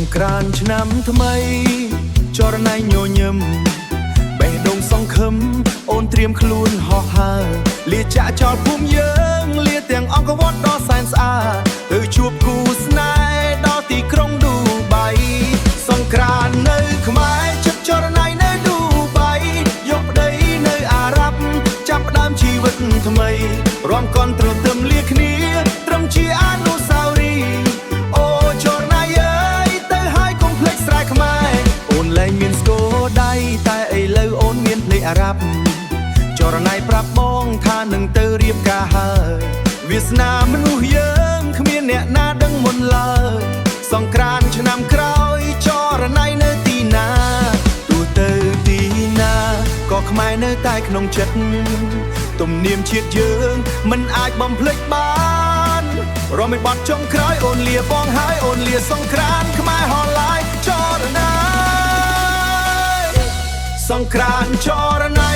งกรานต์ឆ្នាំថ្មីចរណៃញញឹមបេះដូងសង្ឃឹមអូនត្រៀមខ្លួនហោះហើរលាចាក់ចោលភូមិយើងលាទាំងអង្គវត្តដ៏សែនស្អាតទៅជួបគូស្នេហ៍ដល់ទីក្រុងឌូបៃសង្ក្រាន្តនៅខ្មែរចិត្តចរណៃនៅឌូបៃយកប្តីនៅអារ៉ាប់ចាប់ផ្ដើមជីវិតថ្មីរំកន់ត្រទឹមលាគ្នាត្រឹមជាអនុស្សាវរីយ៍អូចរណៃអើយទៅហើយកុំភ្លេចស្រែខ្មែរអូនលែងមានស្គរដៃតែឥឡូវអូនមានភ្លេចអារ៉ាប់ចរណៃប្រាប់បងថានឹងទៅរៀបការហើយវាសនាមនុស្សយើងគ្មានអ្នកណាដឹងមុនឡើយសង្ក្រាន្តឆ្នាំក្រោយចរណៃនៅទីណាទោះទៅទីណាក៏ខ្មែរនៅតែក្នុងចិត្តទំនៀមជាតិយើងមិនអាចបំភ្លេចបានរំមិនបាត់ចុងក្រោយអូនលាបងហើយអូនលាសង្ក្រាន្តខ្មែរហោះឡាយចរណៃសង្ក្រាន្តចរណៃ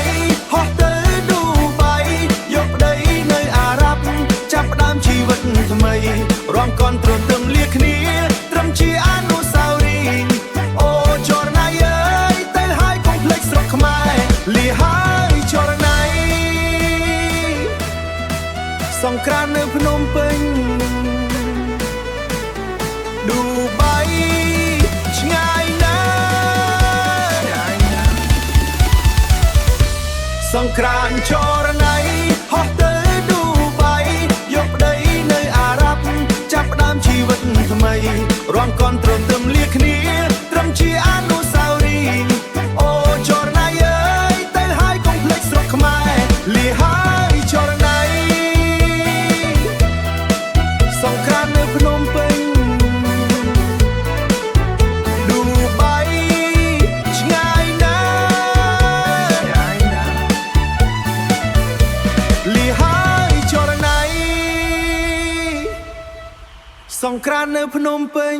ហោះទៅឌូបៃយកប្តីនៅអារ៉ាប់ចាប់ផ្ដើមជីវិតថ្មីរំកន់ត្រទឹមលាគ្នាត្រឹមជាអនុស្សាវរីយ៍អូចរណៃអើយទៅហើយកុំភ្លេចស្រុកខ្មែរលាហើយចរណៃសង្ក្រាន្តនៅភ្នំពេញឌូបៃឆ្ងាយណាស់សង្ក្រាន្តចរណៃហោះទៅឌូបៃយកប្តីនៅអារ៉ាប់ចាប់ផ្ដើមជីវិតថ្មីរំកន់ត្រទឹមលាគ្នាត្រឹមជាអនុស្សាវរីយ៍អូចរណៃអើយទៅហើយកុំភ្លេចស្រុកខ្មែរលាហើយចរណៃសង្ក្រាន្តនៅភ្នំពេញឌូបៃឆ្ងាយណាស់លាហើយចរណៃសង្ក្រាន្តនៅភ្នំពេញ